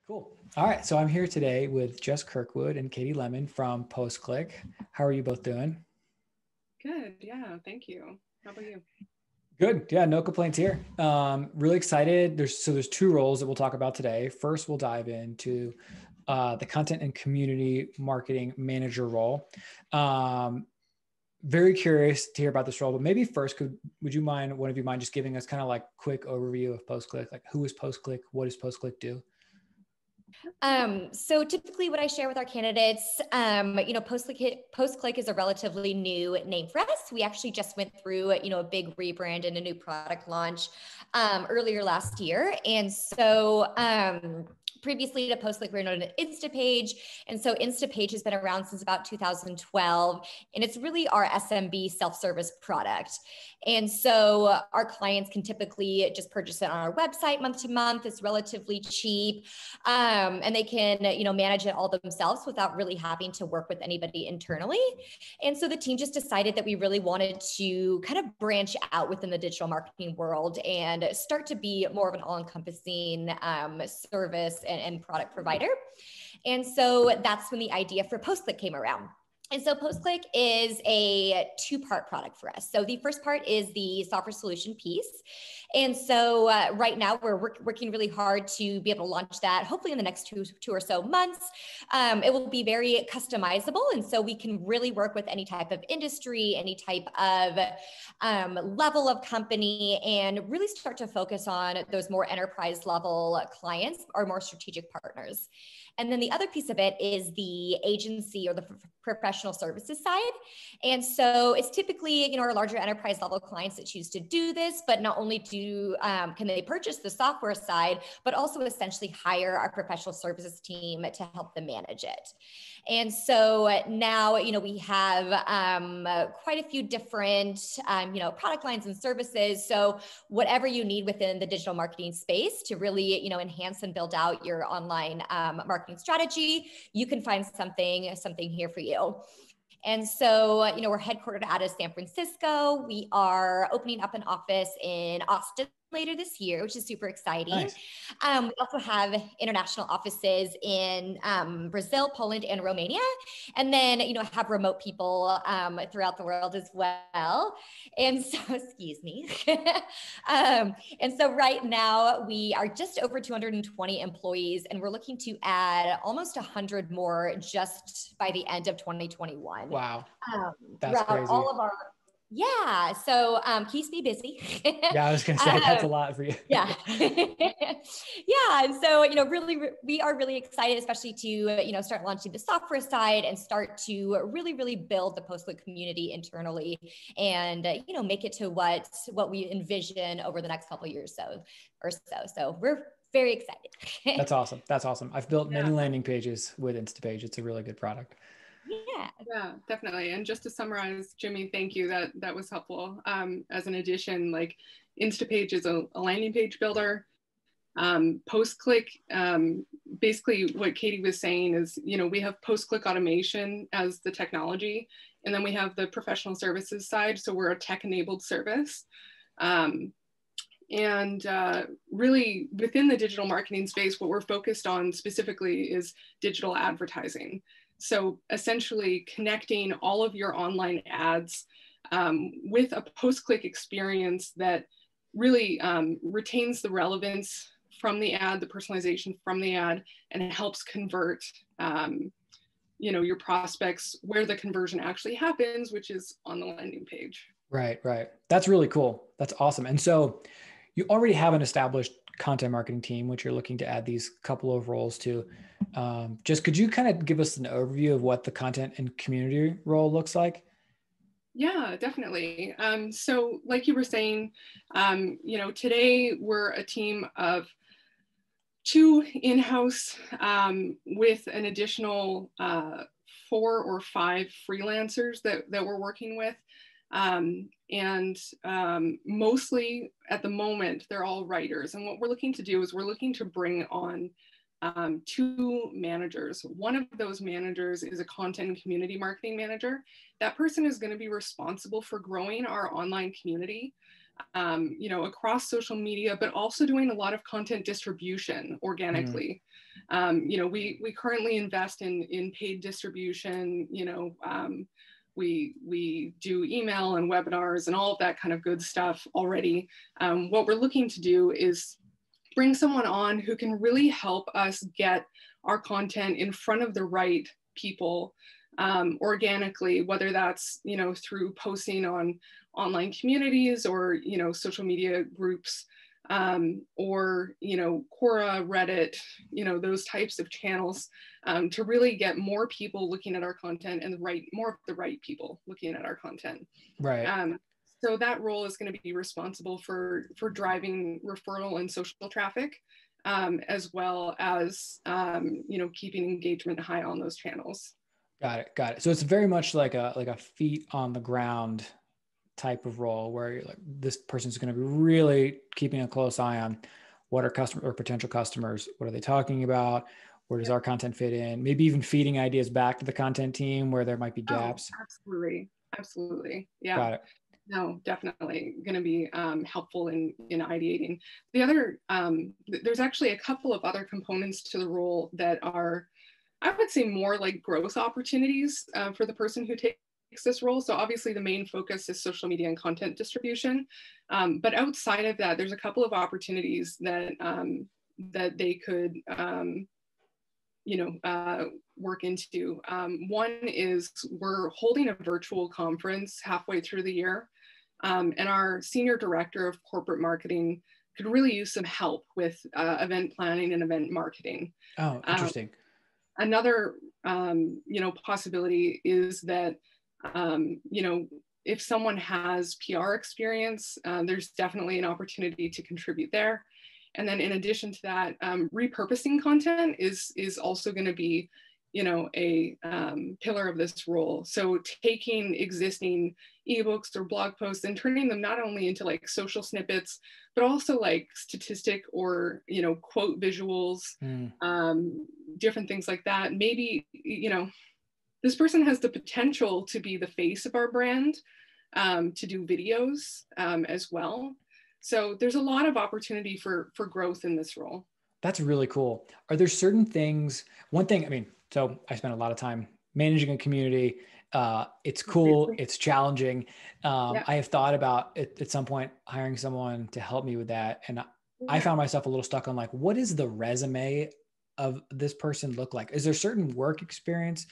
Cool. All right. So I'm here today with Jess Kirkwood and Katie Lemon from Postclick. How are you both doing? Good. Yeah. Thank you. How about you? Good. Yeah, no complaints here. Really excited. There's two roles that we'll talk about today. First, we'll dive into the content and community marketing manager role. Um, Very curious to hear about this role, but maybe first, would you mind, one of you mind just giving us kind of like quick overview of Postclick? Like who is Postclick? What does Postclick do? So typically what I share with our candidates, Postclick is a relatively new name for us. We actually just went through, a big rebrand and a new product launch earlier last year. And so previously to Postclick, we were known as Instapage. And so Instapage has been around since about 2012, and it's really our SMB self-service product. And so our clients can typically just purchase it on our website month to month. It's relatively cheap. And they can, manage it all themselves without really having to work with anybody internally. And so the team just decided that we really wanted to kind of branch out within the digital marketing world and start to be more of an all-encompassing service and product provider. And so that's when the idea for Postclick came around. And so Postclick is a two-part product for us. So the first part is the software solution piece. And so right now we're working really hard to be able to launch that, hopefully in the next two or so months. It will be very customizable. And so we can really work with any type of industry, any type of level of company, and really start to focus on those more enterprise level clients or more strategic partners. And then the other piece of it is the agency or the professional services side. And so it's typically, our larger enterprise level clients that choose to do this, but not only can they purchase the software side, but also essentially hire our professional services team to help them manage it. And so now, we have quite a few different, product lines and services. So whatever you need within the digital marketing space to really, enhance and build out your online marketing strategy, you can find something here for you. And so, we're headquartered out of San Francisco. We are opening up an office in Austin later this year, which is super exciting. Nice. We also have international offices in Brazil, Poland, and Romania. And then, have remote people throughout the world as well. And so, excuse me. And so right now we are just over 220 employees, and we're looking to add almost 100 more just by the end of 2021. Wow. That's crazy. All of our so keeps me busy. Yeah, I was going to say that's a lot for you. Yeah. Yeah. And so, really, we are really excited, especially to, start launching the software side and start to really, really build the Postclick community internally and, make it to what we envision over the next couple of years or so. So we're very excited. That's awesome. That's awesome. I've built many landing pages with Instapage. It's a really good product. Yeah, definitely. And just to summarize, Jimmy, thank you. That was helpful. As an addition, like Instapage is a landing page builder. Postclick, basically what Katie was saying is, we have Postclick automation as the technology, and then we have the professional services side. So we're a tech-enabled service. And really within the digital marketing space, what we're focused on specifically is digital advertising. So essentially connecting all of your online ads with a post-click experience that really retains the relevance from the ad, the personalization from the ad, and it helps convert your prospects where the conversion actually happens, which is on the landing page. Right. That's really cool. That's awesome. And so you already have an established content marketing team, which you're looking to add these couple of roles to. Just could you kind of give us an overview of what the content and community role looks like? Yeah, definitely. So like you were saying, today we're a team of 2 in-house with an additional 4 or 5 freelancers that we're working with. Mostly at the moment, they're all writers. And what we're looking to do is we're looking to bring on 2 managers. One of those managers is a content and community marketing manager. That person is going to be responsible for growing our online community. across social media, but also doing a lot of content distribution organically. We currently invest in paid distribution. We do email and webinars and all of that kind of good stuff already. What we're looking to do is bring someone on who can really help us get our content in front of the right people organically, whether that's, through posting on online communities or, social media groups, or, Quora, Reddit, those types of channels, to really get more people looking at our content and more of the right people looking at our content. Right. So that role is going to be responsible for driving referral and social traffic, as well as, keeping engagement high on those channels. Got it. So it's very much like a feet on the ground type of role where you're like, this person's going to be really keeping a close eye on what are customer or potential customers, what are they talking about? Where does our content fit in? Maybe even feeding ideas back to the content team where there might be gaps. Oh, absolutely. Yeah. Got it. No, definitely going to be helpful in ideating. The other, there's actually a couple of other components to the role that are, I would say, more like growth opportunities for the person who takes this role. So obviously the main focus is social media and content distribution. But outside of that, there's a couple of opportunities that they could, work into. One is we're holding a virtual conference halfway through the year. And our senior director of corporate marketing could really use some help with event planning and event marketing. Oh, interesting. Another, possibility is that, if someone has PR experience, there's definitely an opportunity to contribute there. And then in addition to that, repurposing content is also going to be, a pillar of this role. So taking existing ebooks or blog posts and turning them not only into like social snippets, but also like statistic or, quote visuals, different things like that. Maybe, this person has the potential to be the face of our brand, to do videos as well. So there's a lot of opportunity for growth in this role. That's really cool. Are there certain things, so I spent a lot of time managing a community. It's cool. It's challenging. I have thought about at some point hiring someone to help me with that. And I found myself a little stuck on like, what does the resume of this person look like? Is there certain work experience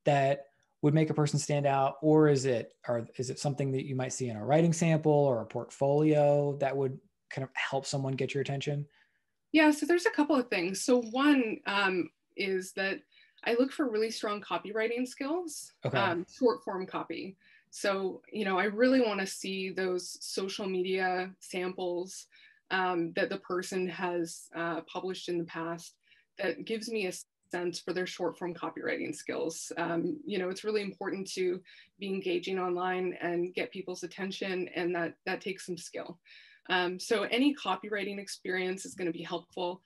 that would make a person stand out? Or is it something that you might see in a writing sample or a portfolio that would kind of help someone get your attention? Yeah, so there's a couple of things. So one is that I look for really strong copywriting skills, short form copy. So, I really want to see those social media samples that the person has published in the past that gives me a sense for their short form copywriting skills. It's really important to be engaging online and get people's attention, and that takes some skill. So any copywriting experience is going to be helpful.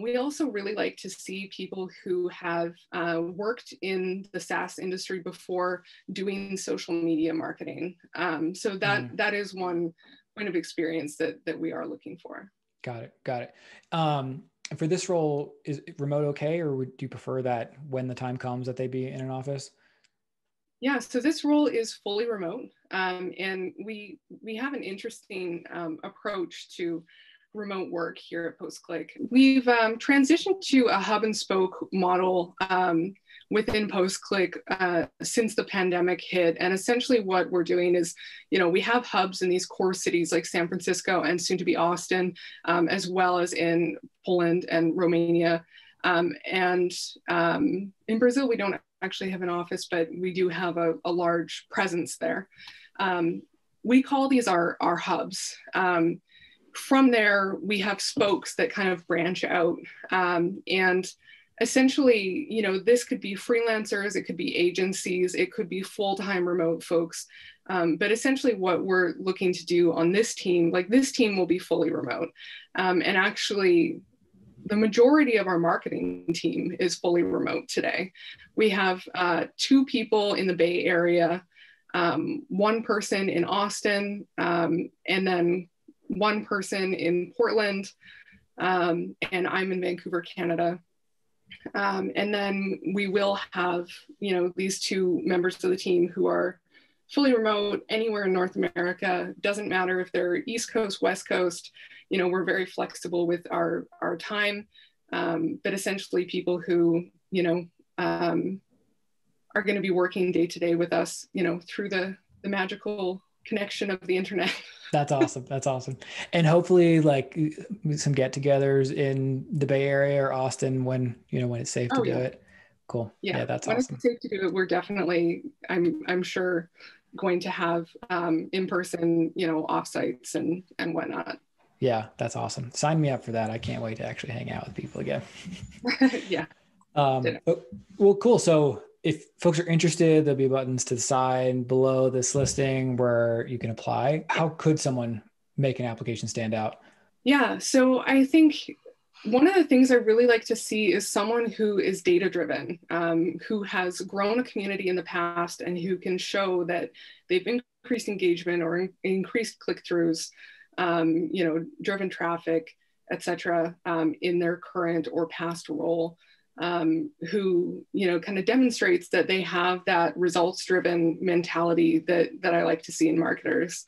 We also really like to see people who have worked in the SaaS industry before doing social media marketing. So that is one point of experience that we are looking for. Got it. For this role, is remote okay, or would you prefer that when the time comes that they be in an office? Yeah, so this role is fully remote, and we have an interesting approach to remote work here at Postclick. We've transitioned to a hub and spoke model within Postclick since the pandemic hit. And essentially what we're doing is, we have hubs in these core cities like San Francisco and soon to be Austin, as well as in Poland and Romania. And in Brazil, we don't actually have an office, but we do have a large presence there. We call these our hubs. From there, we have spokes that kind of branch out. And essentially, this could be freelancers, it could be agencies, it could be full-time remote folks. But essentially what we're looking to do on this team, this team will be fully remote. And actually, the majority of our marketing team is fully remote today. We have 2 people in the Bay Area, one person in Austin, and then one person in Portland, and I'm in Vancouver, Canada. And then we will have, these two members of the team who are fully remote anywhere in North America. Doesn't matter if they're East Coast, West Coast, we're very flexible with our time. But essentially people who, are going to be working day to day with us, through the magical connection of the internet. That's awesome. That's awesome. And hopefully like some get-togethers in the Bay Area or Austin when it's safe to do it. Cool. Yeah, that's when awesome. It's safe to do it, we're definitely, I'm sure, going to have in-person, offsites and whatnot. Yeah, that's awesome. Sign me up for that. I can't wait to actually hang out with people again. Yeah. Well, cool. So if folks are interested, there'll be buttons to the side below this listing where you can apply. How could someone make an application stand out? Yeah, so I think one of the things I really like to see is someone who is data-driven, who has grown a community in the past and who can show that they've increased engagement or increased click-throughs, driven traffic, et cetera, in their current or past role. Who, kind of demonstrates that they have that results-driven mentality that I like to see in marketers.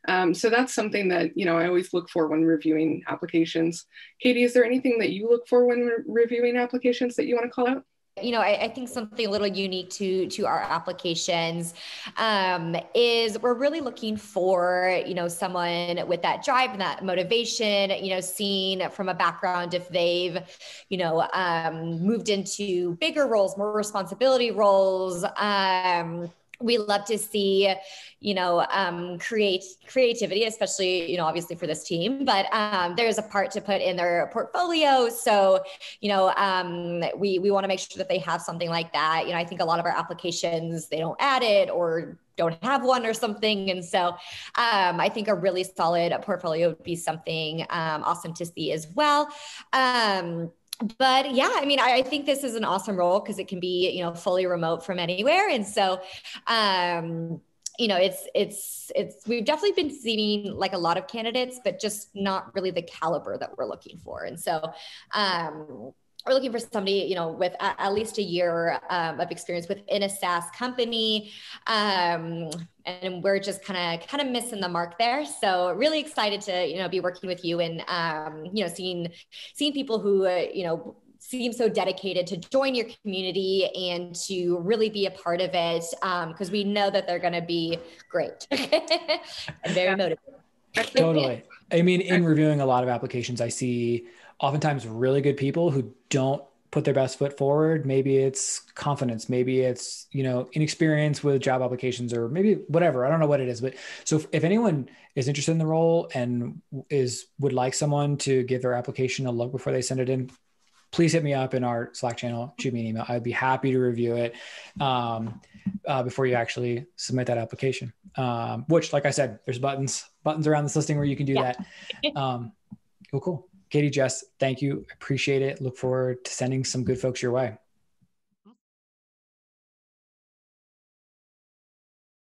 So that's something that, I always look for when reviewing applications. Katie, is there anything that you look for when reviewing applications that you want to call out? I think something a little unique to our applications is we're really looking for, someone with that drive and that motivation, seen from a background if they've, moved into bigger roles, more responsibility roles. We love to see, creativity, especially, obviously for this team, but there's a part to put in their portfolio. So, we want to make sure that they have something like that. I think a lot of our applications, they don't add it or don't have one or something. And so I think a really solid portfolio would be something awesome to see as well. But yeah, I think this is an awesome role because it can be, fully remote from anywhere. And so, we've definitely been seeing like a lot of candidates, but just not really the caliber that we're looking for. And so, we're looking for somebody, with at least a year of experience within a SaaS company. And we're just kind of missing the mark there. So really excited to, be working with you and, seeing people who, seem so dedicated to join your community and to really be a part of it. Because we know that they're going to be great and very motivated. Totally. In reviewing a lot of applications, I see oftentimes really good people who don't put their best foot forward. Maybe it's confidence, maybe it's, inexperience with job applications or maybe whatever. I don't know what it is, but so if anyone is interested in the role and would like someone to give their application a look before they send it in, please hit me up in our Slack channel, shoot me an email. I'd be happy to review it before you actually submit that application. Which, like I said, there's buttons around this listing where you can do that. Cool. Katie, Jess, thank you. Appreciate it. Look forward to sending some good folks your way.